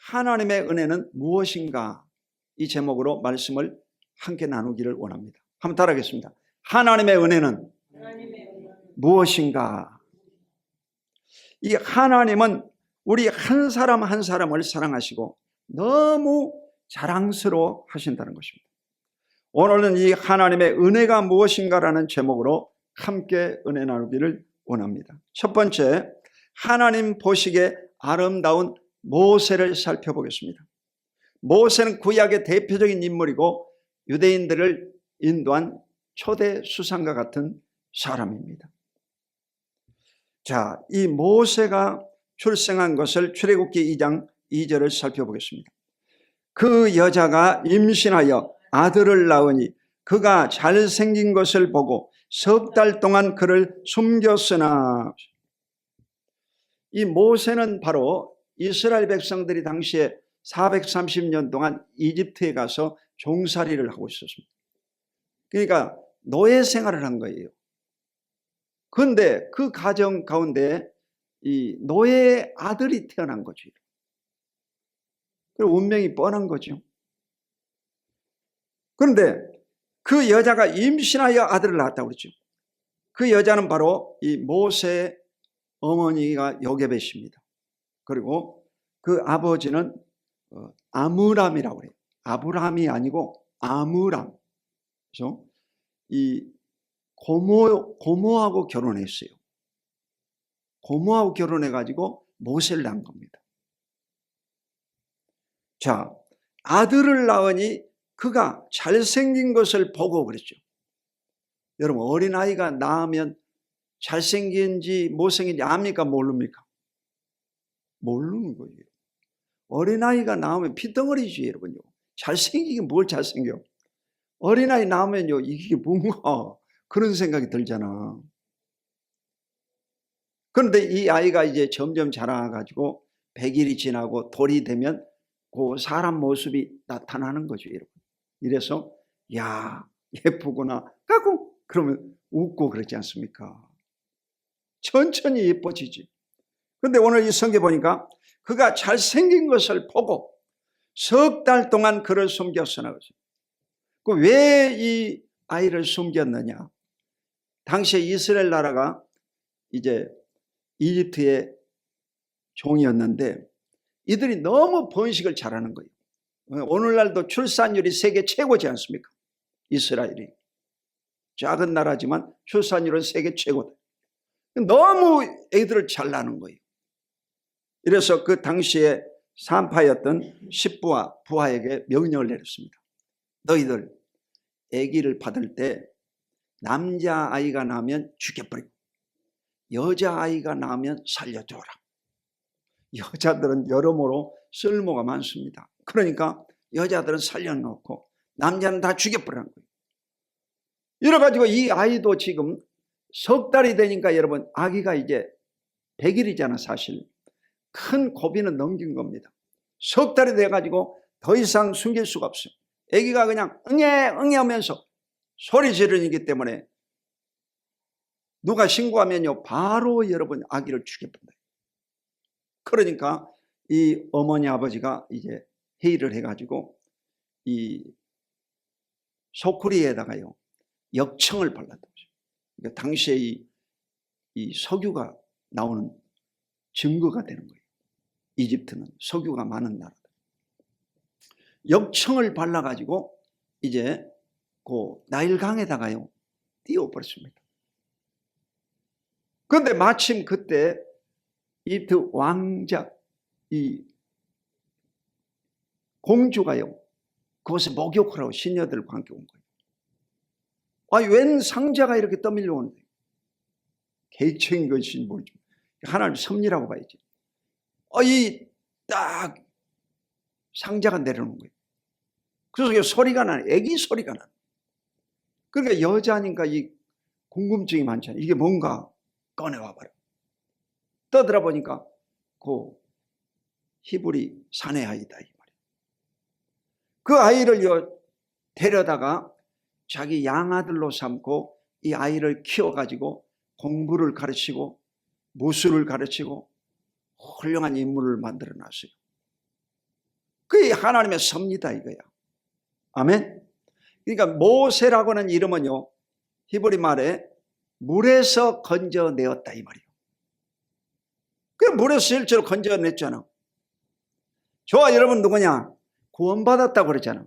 하나님의 은혜는 무엇인가? 이 제목으로 말씀을 함께 나누기를 원합니다. 한번 따라하겠습니다. 하나님의 은혜는 무엇인가? 이 하나님은 우리 한 사람 한 사람을 사랑하시고 너무 자랑스러워 하신다는 것입니다. 오늘은 이 하나님의 은혜가 무엇인가라는 제목으로 함께 은혜 나누기를 원합니다. 첫 번째, 하나님 보시기에 아름다운 모세를 살펴보겠습니다. 모세는 구약의 대표적인 인물이고 유대인들을 인도한 초대 수상과 같은 사람입니다. 자, 이 모세가 출생한 것을 출애굽기 2장 2절을 살펴보겠습니다. 그 여자가 임신하여 아들을 낳으니 그가 잘생긴 것을 보고 석 달 동안 그를 숨겼으나. 이 모세는 바로 이스라엘 백성들이 당시에 430년 동안 이집트에 가서 종살이를 하고 있었습니다. 그러니까 노예 생활을 한 거예요. 그런데 그 가정 가운데 이 노예의 아들이 태어난 거죠. 그리고 운명이 뻔한 거죠. 그런데 그 여자가 임신하여 아들을 낳았다고 그랬죠. 그 여자는 바로 이 모세의 어머니가 요게벳입니다. 그리고 그 아버지는 아므람이라고 해요. 아브라함이 아니고 아므람. 그래서 이 고모하고 결혼했어요. 고모하고 결혼해가지고 모세를 낳은 겁니다. 자, 아들을 낳으니 그가 잘생긴 것을 보고 그랬죠. 여러분, 어린아이가 낳으면 잘생긴지 못생긴지 압니까? 모릅니까? 모르는 거예요. 어린아이가 낳으면 피덩어리지, 여러분요. 잘생기긴 뭘 잘생겨. 어린아이 낳으면요, 이게 뭔가 그런 생각이 들잖아. 그런데 이 아이가 이제 점점 자라가지고 100일이 지나고 돌이 되면 그 사람 모습이 나타나는 거죠, 여러분. 이래서 야, 예쁘구나 까꿍 그러면 웃고 그러지 않습니까? 천천히 예뻐지지. 그런데 오늘 이 성경 보니까 그가 잘생긴 것을 보고 석 달 동안 그를 숨겼으나. 왜 이 아이를 숨겼느냐? 당시에 이스라엘 나라가 이제 이집트의 종이었는데 이들이 너무 번식을 잘하는 거예요. 오늘날도 출산율이 세계 최고지 않습니까? 이스라엘이 작은 나라지만 출산율은 세계 최고다. 너무 애들을 잘 낳는 거예요. 이래서 그 당시에 산파였던 십부와 부하에게 명령을 내렸습니다. 너희들 아기를 받을 때 남자아이가 나면 죽여버리고 여자아이가 나면 살려줘라. 여자들은 여러모로 쓸모가 많습니다. 그러니까 여자들은 살려놓고 남자는 다 죽여버리는 거예요. 이래가지고 이 아이도 지금 석 달이 되니까 여러분 아기가 이제 100일이잖아 사실. 큰 고비는 넘긴 겁니다. 석 달이 돼가지고 더 이상 숨길 수가 없어요. 아기가 그냥 응애 응애 하면서 소리 지르기 때문에 누가 신고하면요 바로 여러분 아기를 죽여버린다. 그러니까 이 어머니 아버지가 이제 회의를 해가지고 이 소쿠리에다가요 역청을 발랐다고. 그러니까 당시에 이 석유가 나오는 증거가 되는 거예요. 이집트는 석유가 많은 나라다. 역청을 발라가지고 이제 그 나일강에다가요 띄워버렸습니다. 그런데 마침 그때 이집트 왕자 이 공주가요 그곳에 목욕하라고 시녀들과 함께 온 거예요. 웬 상자가 이렇게 떠밀려 오는데 계획적인 것이 뭘지 하나님 섭리라고 봐야지. 이 딱 상자가 내려오는 거예요. 그래서 소리가 나네. 애기 소리가 나네. 그러니까 여자니까 이 궁금증이 많잖아요. 이게 뭔가 꺼내와 봐라. 떠들어 보니까 그 히브리 사내 아이다 이 말이에요. 그 아이를 데려다가 자기 양아들로 삼고 이 아이를 키워가지고 공부를 가르치고 무술을 가르치고 훌륭한 인물을 만들어 놨어요. 그게 하나님의 섭니다 이거야. 아멘. 그러니까 모세라고 하는 이름은요, 히브리 말에 물에서 건져내었다 이 말이에요. 그 물에서 실제로 건져냈잖아. 저와 여러분 누구냐? 구원받았다고 그러잖아.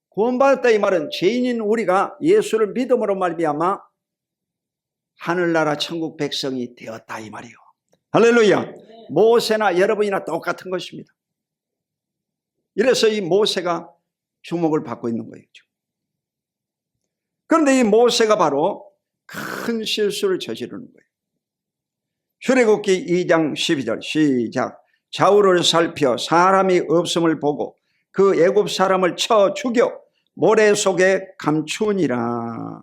구원받았다 이 말은 죄인인 우리가 예수를 믿음으로 말미암아 하늘나라 천국 백성이 되었다 이 말이에요. 할렐루야. 모세나 여러분이나 똑같은 것입니다. 이래서 이 모세가 주목을 받고 있는 거예요. 그런데 이 모세가 바로 큰 실수를 저지르는 거예요. 출애굽기 2장 12절 시작. 좌우를 살펴 사람이 없음을 보고 그 애굽 사람을 쳐 죽여 모래 속에 감추니라.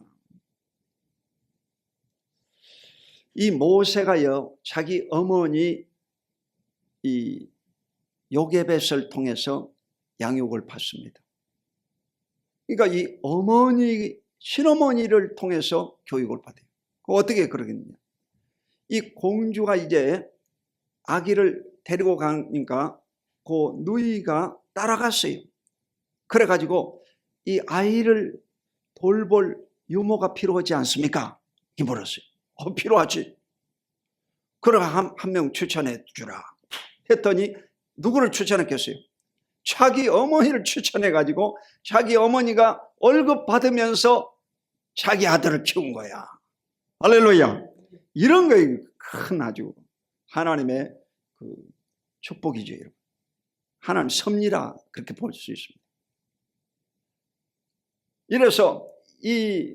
이 모세가요, 자기 어머니 이 요게벳을 통해서 양육을 받습니다. 그러니까 이 어머니, 친어머니를 통해서 교육을 받아요. 어떻게 그러겠느냐? 이 공주가 이제 아기를 데리고 가니까 그 누이가 따라갔어요. 그래가지고 이 아이를 돌볼 유모가 필요하지 않습니까? 이 물었어요. 필요하지. 그러가 한 명 추천해 주라 했더니 누구를 추천했겠어요? 자기 어머니를 추천해가지고 자기 어머니가 월급 받으면서 자기 아들을 키운 거야. 할렐루야. 이런 거에 큰 아주 하나님의 그 축복이죠, 여러분. 하나님 섭리라 그렇게 볼 수 있습니다. 이래서 이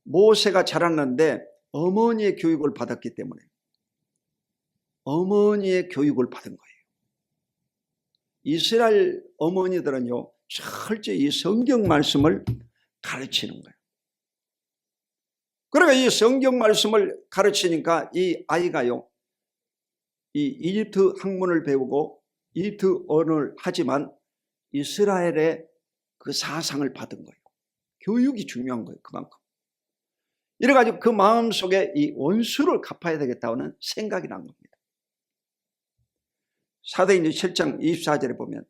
모세가 자랐는데 어머니의 교육을 받았기 때문에 어머니의 교육을 받은 거예요. 이스라엘 어머니들은요, 철저히 이 성경 말씀을 가르치는 거예요. 그러니까 이 성경 말씀을 가르치니까 이 아이가요, 이 이집트 학문을 배우고 이집트 언어를 하지만 이스라엘의 그 사상을 받은 거예요. 교육이 중요한 거예요, 그만큼. 이래가지고 그 마음속에 이 원수를 갚아야 되겠다는 생각이 난 겁니다. 사도행전 7장 24절에 보면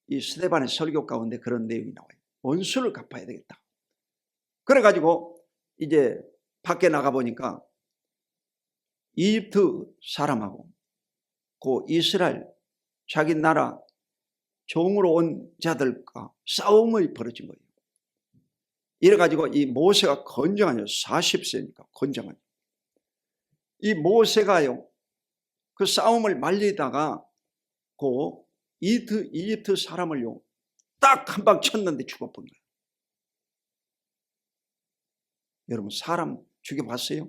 이 스데반의 설교 가운데 그런 내용이 나와요. 원수를 갚아야 되겠다. 그래가지고 이제 밖에 나가보니까 이집트 사람하고 그 이스라엘 자기 나라 종으로 온 자들과 싸움이 벌어진 거예요. 이래가지고 이 모세가 건장하죠. 40세니까 건장하죠. 이 모세가요, 그 싸움을 말리다가 그 이집트 사람을요, 딱 한 방 쳤는데 죽어본 거예요. 여러분, 사람 죽여봤어요?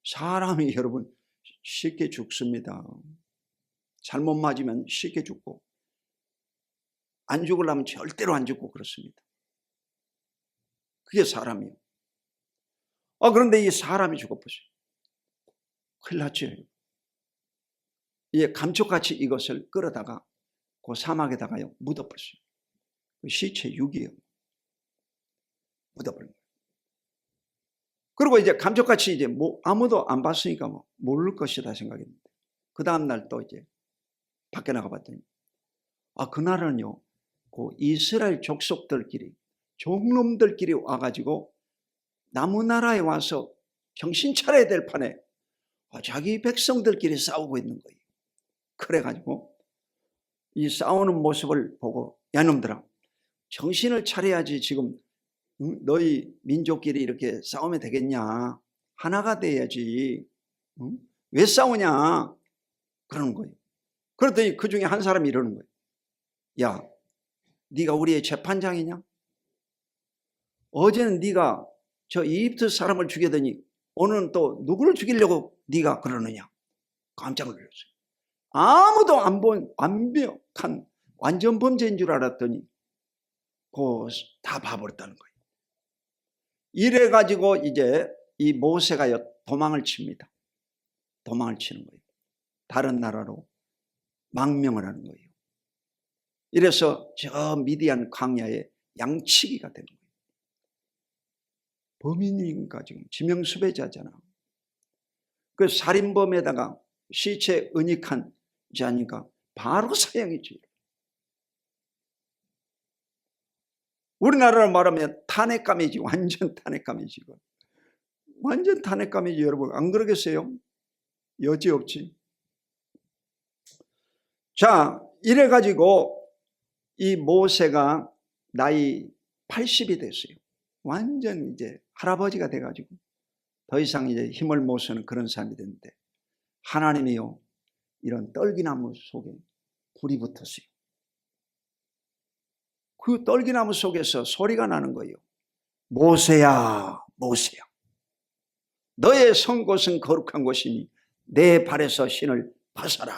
사람이 여러분 쉽게 죽습니다. 잘못 맞으면 쉽게 죽고, 안 죽으려면 절대로 안 죽고 그렇습니다. 그게 사람이에요. 그런데 이 사람이 죽어보세요. 큰일 났죠. 이게 감쪽같이 이것을 끌어다가 그 사막에다가요 묻어버렸어요. 그 시체 육이에요. 묻어버린 거예요. 그리고 이제 감쪽같이 이제 뭐 아무도 안 봤으니까 뭐 모를 것이다 생각했는데, 그 다음날 또 이제 밖에 나가봤더니 그날은요 그 이스라엘 족속들끼리 종놈들끼리 와가지고 나무나라에 와서 정신 차려야 될 판에 자기 백성들끼리 싸우고 있는 거예요. 그래가지고 이 싸우는 모습을 보고, 야 놈들아, 정신을 차려야지. 지금 너희 민족끼리 이렇게 싸우면 되겠냐? 하나가 돼야지. 왜 싸우냐? 그러는 거예요. 그랬더니 그 중에 한 사람이 이러는 거예요. 야, 네가 우리의 재판장이냐? 어제는 네가 저 이집트 사람을 죽이더니 오늘은 또 누구를 죽이려고 네가 그러느냐? 깜짝 놀랐어요. 아무도 안 본 완벽한 완전 범죄인 줄 알았더니 다 봐버렸다는 거예요. 이래가지고 이제 이 모세가 도망을 칩니다. 도망을 치는 거예요. 다른 나라로 망명을 하는 거예요. 이래서 저 미디안 광야에 양치기가 되는 거예요. 범인이니까 지금 지명수배자잖아. 그 살인범에다가 시체 은닉한 자니까 바로 사형이지. 우리나라로 말하면 탄핵감이지. 완전 탄핵감이지. 완전 탄핵감이지. 여러분 안 그러겠어요? 여지없지. 자, 이래가지고 이 모세가 나이 80이 됐어요. 완전 이제 할아버지가 돼가지고 더 이상 이제 힘을 못 쓰는 그런 사람이 됐는데, 하나님이요, 이런 떨기나무 속에 불이 붙었어요. 그 떨기나무 속에서 소리가 나는 거예요. 모세야, 모세야, 너의 선 곳은 거룩한 곳이니 내 발에서 신을 벗어라.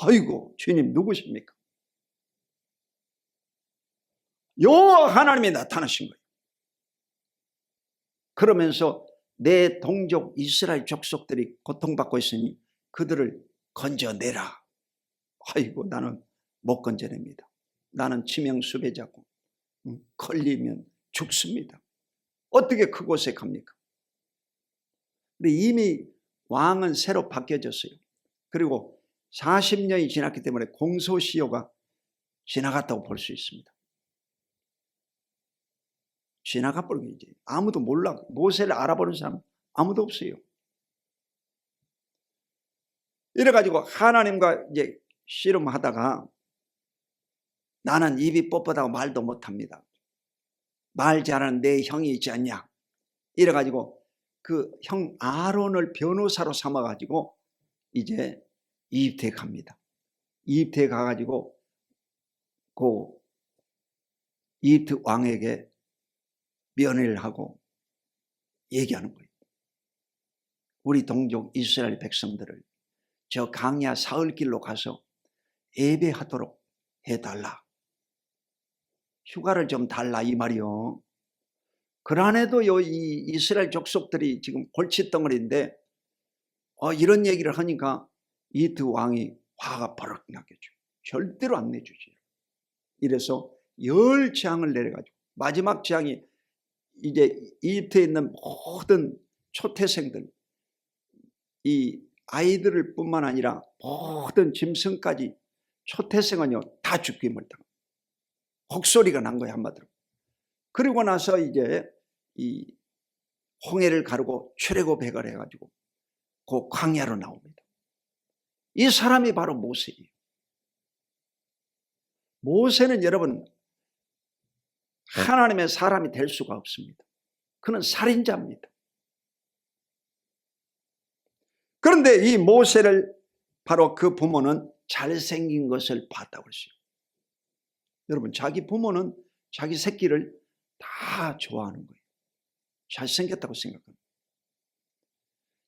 아이고, 주님 누구십니까? 여호와 하나님이 나타나신 거예요. 그러면서 내 동족 이스라엘 족속들이 고통받고 있으니 그들을 건져내라. 아이고, 나는 못 건져냅니다. 나는 치명수배자고 걸리면 죽습니다. 어떻게 그곳에 갑니까? 근데 이미 왕은 새로 바뀌어졌어요. 그리고 40년이 지났기 때문에 공소시효가 지나갔다고 볼 수 있습니다. 지나가 버린 거지. 아무도 몰라. 모세를 알아보는 사람 아무도 없어요. 이래가지고 하나님과 이제 씨름하다가, 나는 입이 뻣뻣하고 말도 못합니다. 말 잘하는 내 형이 있지 않냐. 이래가지고 그 형 아론을 변호사로 삼아가지고 이제 이집트에 갑니다. 이집트에 가가지고 그 이집트 왕에게 면회를 하고 얘기하는 거예요. 우리 동족 이스라엘 백성들을 저 강야 사흘길로 가서 예배하도록 해달라. 휴가를 좀 달라 이 말이요. 그러한에도 이 이스라엘 족속들이 지금 골칫덩어리인데 이런 얘기를 하니까 이집트 왕이 화가 버럭 나겠죠. 절대로 안 내주지. 이래서 10재앙을 내려가지고 마지막 재앙이 이제 이집트에 있는 모든 초태생들, 이 아이들을 뿐만 아니라 모든 짐승까지 초태생은요 다 죽임을 당합니다. 혹소리가 난 거예요, 한마디로. 그리고 나서 이제 이 홍해를 가르고 출애굽해가 해가지고 그 광야로 나옵니다. 이 사람이 바로 모세예요. 모세는 여러분 하나님의 사람이 될 수가 없습니다. 그는 살인자입니다. 그런데 이 모세를 바로 그 부모는 잘생긴 것을 봤다고 했어요. 여러분, 자기 부모는 자기 새끼를 다 좋아하는 거예요. 잘생겼다고 생각합니다.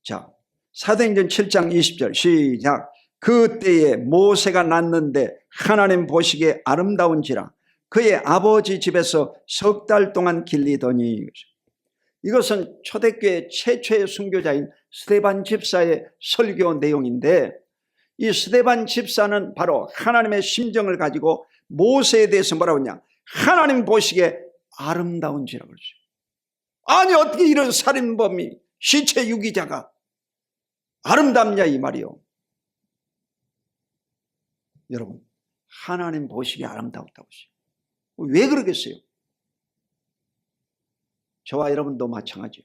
자, 사도행전 7장 20절 시작. 그때에 모세가 낳는데 하나님 보시기에 아름다운지라 그의 아버지 집에서 3달 동안 길리더니. 이것은 초대교회 최초의 순교자인 스데반 집사의 설교 내용인데, 이 스데반 집사는 바로 하나님의 심정을 가지고 모세에 대해서 뭐라고 했냐, 하나님 보시기에 아름다운지라고 그랬어요. 아니 어떻게 이런 살인범이, 시체 유기자가 아름답냐 이 말이요. 여러분, 하나님 보시기에 아름다웠다고 했어요. 왜 그러겠어요? 저와 여러분도 마찬가지예요.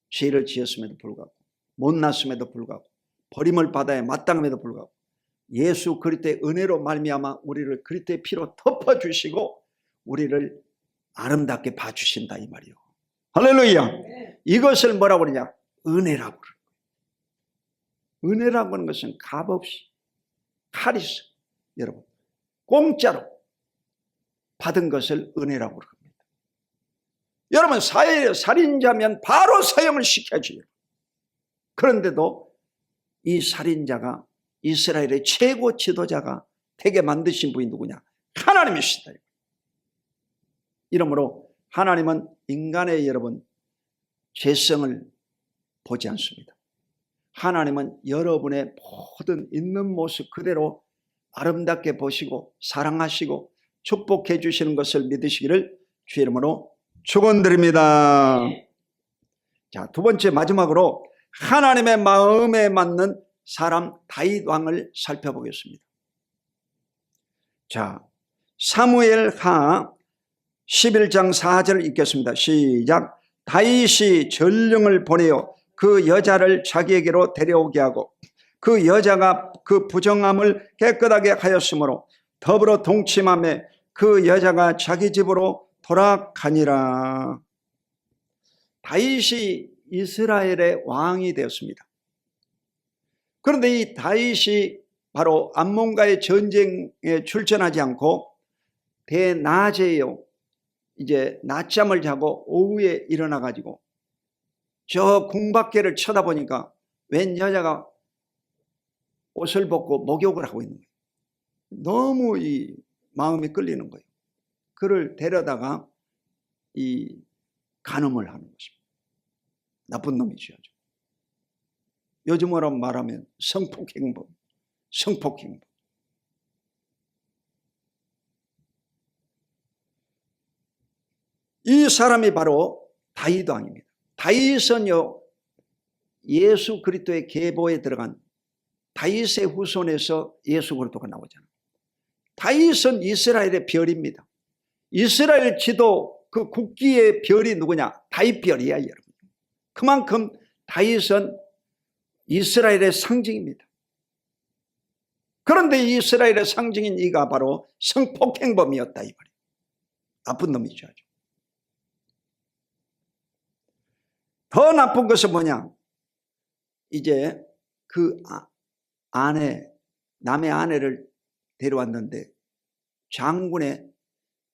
죄를 지었음에도 불구하고, 못났음에도 불구하고, 버림을 받아야 마땅함에도 불구하고 예수 그리스도의 은혜로 말미암아 우리를 그리스도의 피로 덮어주시고 우리를 아름답게 봐주신다 이 말이요. 할렐루야. 이것을 뭐라고 그러냐, 은혜라고 그래요. 은혜라고 하는 것은 값없이, 카리스, 여러분 공짜로 받은 것을 은혜라고 그럽니다. 여러분, 살인자면 바로 사형을 시켜줘요. 그런데도 이 살인자가 이스라엘의 최고 지도자가 되게 만드신 분이 누구냐, 하나님이시다. 이러므로 하나님은 인간의 여러분 죄성을 보지 않습니다. 하나님은 여러분의 모든 있는 모습 그대로 아름답게 보시고 사랑하시고 축복해 주시는 것을 믿으시기를 주의 이름으로 축원드립니다. 자, 두 번째 마지막으로 하나님의 마음에 맞는 사람 다윗 왕을 살펴보겠습니다. 자, 사무엘하 11장 4절 읽겠습니다. 시작. 다윗이 전령을 보내어 그 여자를 자기에게로 데려오게 하고 그 여자가 그 부정함을 깨끗하게 하였으므로 더불어 동침함에 그 여자가 자기 집으로 돌아가니라. 다윗이 이스라엘의 왕이 되었습니다. 그런데 이 다윗이 바로 암몬과의 전쟁에 출전하지 않고 대낮에요, 이제 낮잠을 자고 오후에 일어나 가지고 저 궁밖에를 쳐다보니까 웬 여자가 옷을 벗고 목욕을 하고 있는 거예요. 너무 이 마음이 끌리는 거예요. 그를 데려다가 이 간음을 하는 것입니다. 나쁜 놈이죠. 요즘으로 말하면 성폭행범. 이 사람이 바로 다윗 왕입니다. 다윗은요, 예수 그리스도의 계보에 들어간 다윗의 후손에서 예수 그리스도가 나오잖아요. 다윗은 이스라엘의 별입니다. 이스라엘 지도 그 국기의 별이 누구냐? 다윗 별이야, 여러분. 그만큼 다윗은 이스라엘의 상징입니다. 그런데 이스라엘의 상징인 이가 바로 성폭행범이었다, 이 말이에요. 나쁜 놈이죠. 아주. 더 나쁜 것은 뭐냐? 이제 그 아내, 남의 아내를 데려왔는데 장군의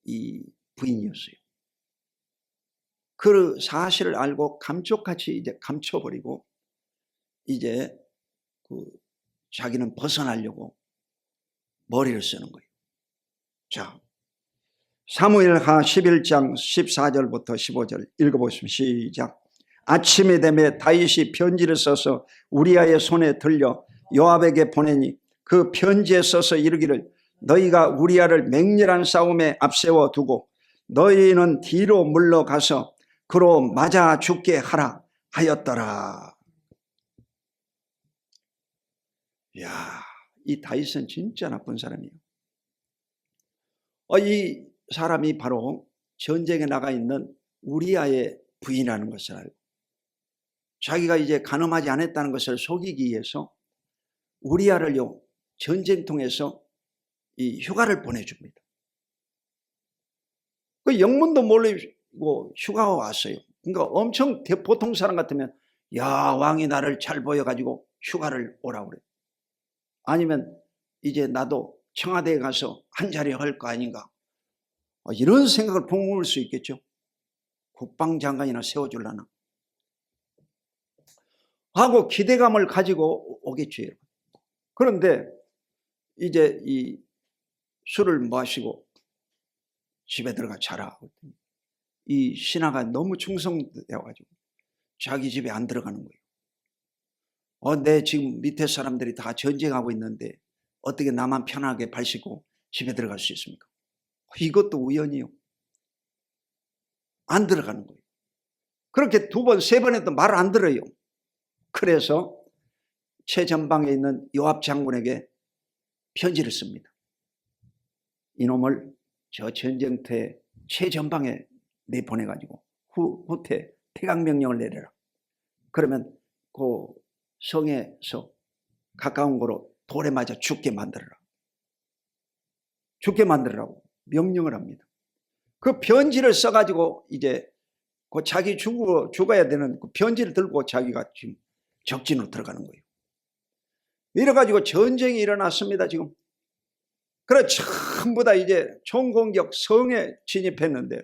이 부인이었어요. 그 사실을 알고 감쪽같이 이제 감춰버리고 이제 그 자기는 벗어나려고 머리를 쓰는 거예요. 자, 사무엘하 11장 14절부터 15절 읽어보시면 시작. 아침이 되매 다윗이 편지를 써서 우리아의 손에 들려 요압에게 보내니 그 편지에 써서 이르기를 너희가 우리아를 맹렬한 싸움에 앞세워 두고 너희는 뒤로 물러가서 그로 맞아 죽게 하라 하였더라. 이야, 이 다윗은 진짜 나쁜 사람이에요. 이 사람이 바로 전쟁에 나가 있는 우리아의 부인이라는 것을 알고 자기가 이제 간음하지 않았다는 것을 속이기 위해서 우리아를요, 전쟁통에서 이 휴가를 보내줍니다. 그 영문도 모르고 휴가가 왔어요. 그러니까 엄청 보통 사람 같으면 야, 왕이 나를 잘 보여가지고 휴가를 오라고 그래요. 아니면 이제 나도 청와대에 가서 한 자리 할 거 아닌가, 이런 생각을 품을 수 있겠죠. 국방장관이나 세워주려나 하고 기대감을 가지고 오겠죠. 그런데 이제 이 술을 마시고 집에 들어가 자라. 이 신하가 너무 충성되어가지고 자기 집에 안 들어가는 거예요. 내 지금 밑에 사람들이 다 전쟁하고 있는데 어떻게 나만 편하게 발 씻고 집에 들어갈 수 있습니까? 이것도 우연이요. 안 들어가는 거예요. 그렇게 두 번, 세 번 해도 말을 안 들어요. 그래서 최전방에 있는 요압 장군에게 편지를 씁니다. 이놈을 저 전쟁터에 최전방에 내보내가지고 후퇴 퇴각명령을 내려라. 그러면 그 성에서 가까운 곳으로 돌에 맞아 죽게 만들어라. 죽게 만들으라고 명령을 합니다. 그 편지를 써가지고 이제 그 자기 죽어야 되는 그 편지를 들고 자기가 지금 적진으로 들어가는 거예요. 이래가지고 전쟁이 일어났습니다, 지금. 그래, 전부 다 이제 총공격 성에 진입했는데,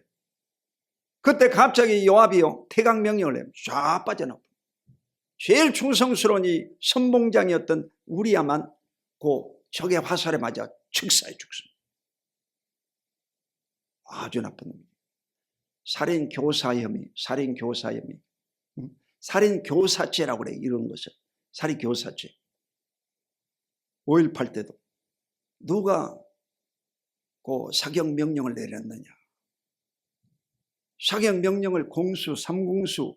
그때 갑자기 요압이요, 퇴각명령을 해요. 쫙 빠져나와. 제일 충성스러운 이 선봉장이었던 우리야만 그 적의 화살에 맞아 즉사해 죽습니다. 아주 나쁜 놈이에요. 살인교사 혐의, 살인교사죄라고 그래요, 이런 것을. 살인교사죄. 5.18 때도 누가 그 사격명령을 내렸느냐. 사격명령을 공수, 삼공수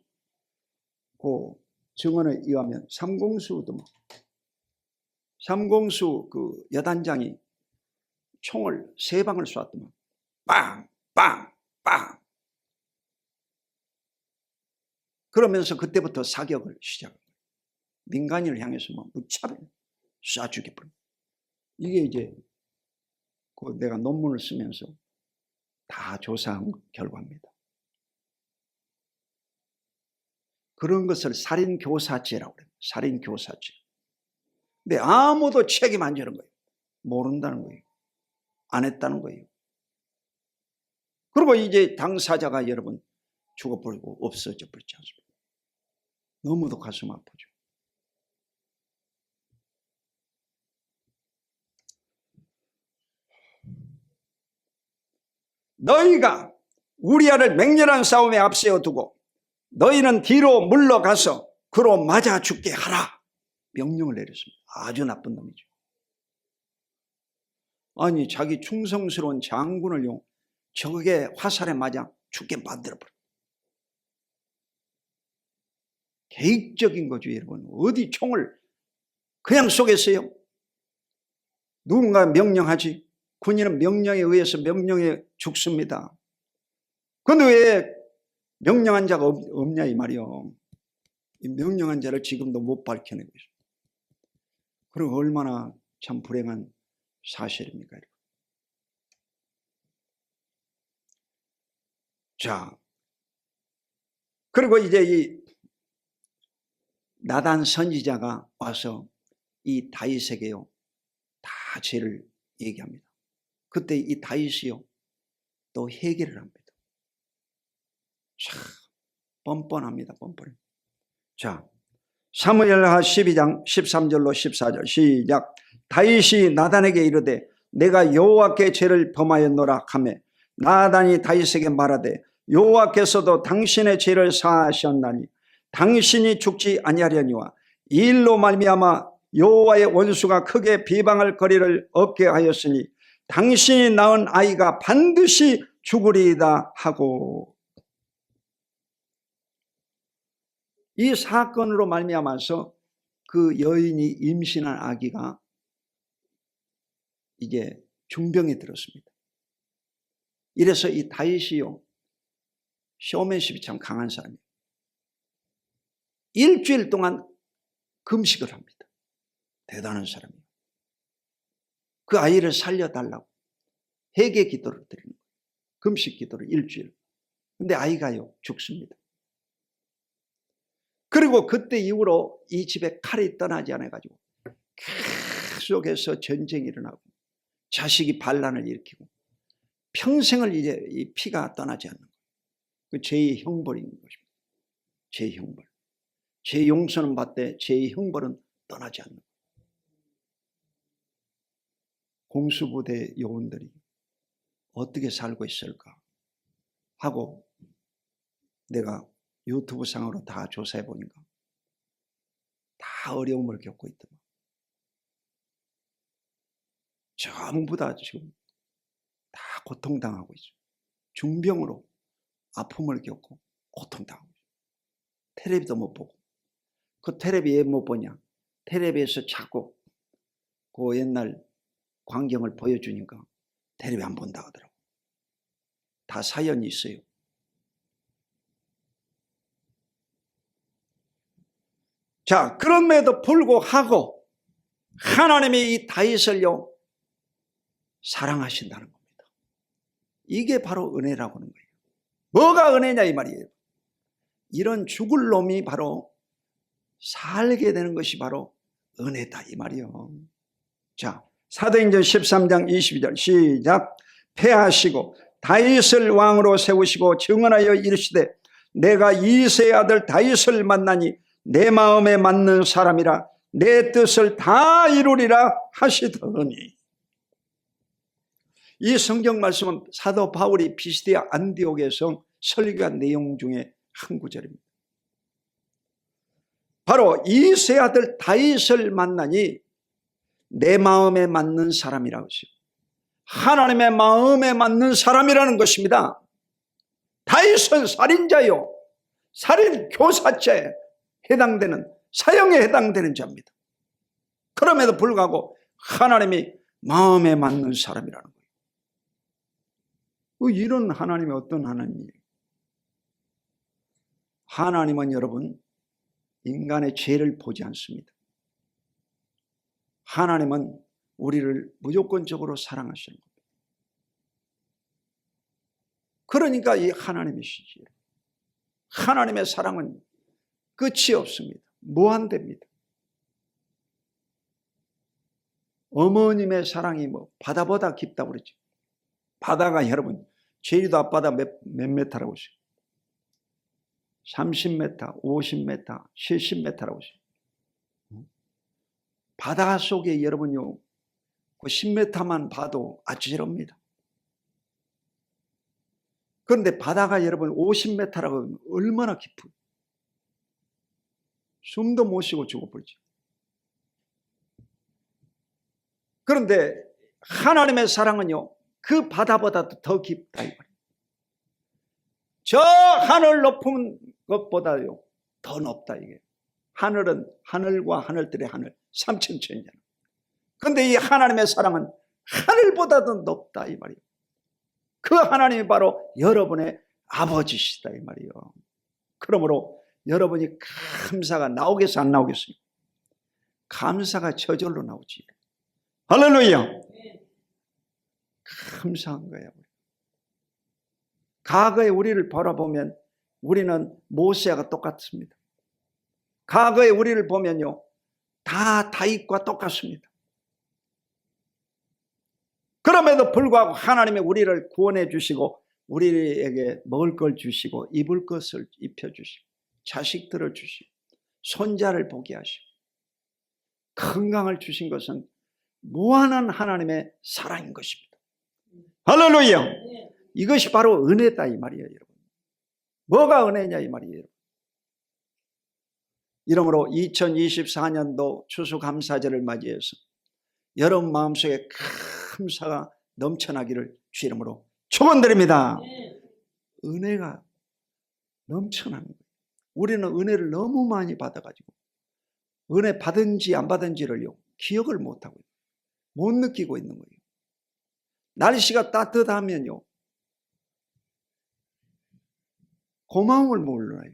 그 증언에 의하면 삼공수 그 여단장이 총을 3방을 쏘았더만 빵! 빵! 빵! 그러면서 그때부터 사격을 시작합니다. 민간인을 향해서 뭐 무차별 쏴 죽여버려. 이게 이제 내가 논문을 쓰면서 다 조사한 결과입니다. 그런 것을 살인교사죄라고 그래요. 살인교사죄. 근데 아무도 책임 안 지는 거예요. 모른다는 거예요. 안 했다는 거예요. 그리고 이제 당사자가 여러분 죽어버리고 없어져 버리지 않습니까? 너무도 가슴 아프죠. 너희가 우리아를 맹렬한 싸움에 앞세워 두고 너희는 뒤로 물러가서 그로 맞아 죽게 하라. 명령을 내렸습니다. 아주 나쁜 놈이죠. 아니 자기 충성스러운 장군을요 적의 화살에 맞아 죽게 만들어버려. 계획적인 거죠 여러분. 어디 총을 그냥 쏘겠어요? 누군가 명령하지. 군인은 명령에 의해서 명령에 죽습니다. 그런데 왜 명령한 자가 없냐 이 말이요. 이 명령한 자를 지금도 못 밝혀내고 있습니다. 그리고 얼마나 참 불행한 사실입니까? 자, 그리고 이제 이 나단 선지자가 와서 이 다윗에게요 다 죄를 얘기합니다. 그때 이 다윗이요 또 회개를 합니다. 참 뻔뻔합니다. 뻔뻔해. 자, 사무엘하 12장 13절로 14절 시작. 다윗이 나단에게 이르되 내가 여호와께 죄를 범하였노라 하매 나단이 다윗에게 말하되 여호와께서도 당신의 죄를 사하셨나니 당신이 죽지 아니하려니와 이 일로 말미암아 여호와의 원수가 크게 비방할 거리를 얻게 하였으니 당신이 낳은 아이가 반드시 죽으리이다 하고. 이 사건으로 말미암아서 그 여인이 임신한 아기가 이제 중병이 들었습니다. 이래서 이 다윗이요 쇼맨십이 참 강한 사람이에요. 일주일 동안 금식을 합니다. 대단한 사람이에요. 그 아이를 살려달라고 회개 기도를 드리는 거예요. 금식 기도를 일주일. 근데 아이가요 죽습니다. 그리고 그때 이후로 이 집에 칼이 떠나지 않아가지고 계속해서 전쟁이 일어나고 자식이 반란을 일으키고 평생을 이제 이 피가 떠나지 않는 거예요. 그 죄의 형벌인 것입니다. 죄의 형벌. 죄 용서는 받되 죄의 형벌은 떠나지 않는 거예요. 공수부대 요원들이 어떻게 살고 있을까 하고 내가 유튜브 상으로 다 조사해 보니까 다 어려움을 겪고 있더만. 전부 다 지금 다 고통당하고 있어요. 중병으로 아픔을 겪고 고통당하고 있어요. 텔레비도 못 보고. 그 텔레비 왜 못 보냐? 텔레비에서 자꾸 그 옛날 광경을 보여주니까 텔레비 안 본다 하더라고. 다 사연이 있어요. 자, 그럼에도 불구하고 하나님이 이 다윗을요 사랑하신다는 겁니다. 이게 바로 은혜라고 하는 거예요. 뭐가 은혜냐 이 말이에요. 이런 죽을 놈이 바로 살게 되는 것이 바로 은혜다 이 말이에요. 자, 사도행전 13장 22절 시작. 패하시고 다윗을 왕으로 세우시고 증언하여 이르시되 내가 이새의 아들 다윗을 만나니 내 마음에 맞는 사람이라 내 뜻을 다 이루리라 하시더니. 이 성경 말씀은 사도 바울이 피시디아 안디옥에서 설교한 내용 중에 한 구절입니다. 바로 이새의 아들 다윗을 만나니 내 마음에 맞는 사람이라고 했어요. 하나님의 마음에 맞는 사람이라는 것입니다. 다윗은 살인자요 살인교사죄에 해당되는 사형에 해당되는 자입니다. 그럼에도 불구하고 하나님이 마음에 맞는 사람이라는 거예요. 이런 하나님이 어떤 하나님이에요? 하나님은 여러분 인간의 죄를 보지 않습니다. 하나님은 우리를 무조건적으로 사랑하시는 겁니다. 그러니까 이 하나님이시지. 하나님의 사랑은 끝이 없습니다. 무한대입니다. 어머님의 사랑이 바다보다 깊다고 그러죠. 바다가 여러분 제주도 앞바다 몇 메타라고 하세요? 30m, 50m, 70m라고 하세요. 바다 속에 여러분요, 그 10m만 봐도 아찔합니다. 그런데 바다가 여러분 50m라고 하면 얼마나 깊어요? 숨도 못 쉬고 죽어버리죠. 그런데 하나님의 사랑은요, 그 바다보다도 더 깊다 이 말이에요. 저 하늘 높은 것보다요 더 높다 이게. 하늘은 하늘과 하늘들의 하늘 3천천이잖아. 그런데 이 하나님의 사랑은 하늘보다도 높다 이 말이에요. 그 하나님이 바로 여러분의 아버지시다 이 말이에요. 그러므로 여러분이 감사가 나오겠어 안 나오겠어요? 감사가 저절로 나오지. 할렐루야. 감사한 거예요. 과거에 우리를 바라보면 우리는 모세와 똑같습니다. 과거에 우리를 보면요 다 다윗과 똑같습니다. 그럼에도 불구하고 하나님이 우리를 구원해 주시고 우리에게 먹을 걸 주시고 입을 것을 입혀주시고 자식들을 주시고 손자를 보게 하시고 건강을 주신 것은 무한한 하나님의 사랑인 것입니다. 할렐루야. 이것이 바로 은혜다 이 말이에요 여러분. 뭐가 은혜냐 이 말이에요. 이러므로 2024년도 추수감사절을 맞이해서 여러분 마음속에 감사가 넘쳐나기를 주 이름으로 축원드립니다. 은혜가 넘쳐나는 거예요. 우리는 은혜를 너무 많이 받아가지고 은혜 받은지 안 받은지를요 기억을 못하고 못 느끼고 있는 거예요. 날씨가 따뜻하면요 고마움을 몰라요.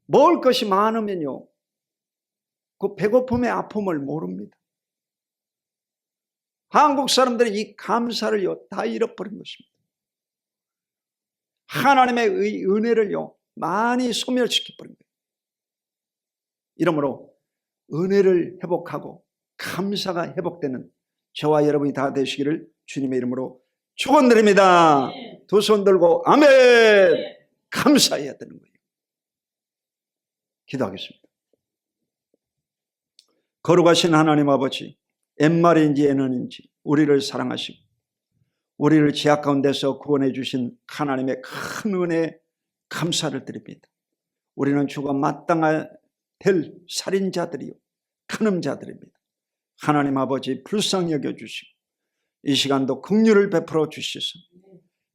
먹을 것이 많으면요 그 배고픔의 아픔을 모릅니다. 한국 사람들이 이 감사를요 다 잃어버린 것입니다. 하나님의 은혜를요 많이 소멸시켜버린 거예요. 이러므로 은혜를 회복하고 감사가 회복되는 저와 여러분이 다 되시기를 주님의 이름으로 축원드립니다. 두 손 들고 아멘. 감사해야 되는 거예요. 기도하겠습니다. 거룩하신 하나님 아버지, 옛말인지 애는인지 우리를 사랑하시고 우리를 죄악 가운데서 구원해 주신 하나님의 큰 은혜에 감사를 드립니다. 우리는 주가 마땅할 될 살인자들이요 간음자들입니다. 하나님 아버지 불쌍히 여겨주시고 이 시간도 긍휼을 베풀어 주시소.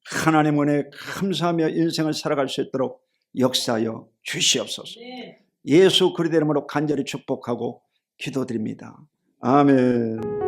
하나님 은혜에 감사하며 인생을 살아갈 수 있도록 역사하여 주시옵소서. 예수 그리스도 이름으로 간절히 축복하고 기도드립니다. 아멘.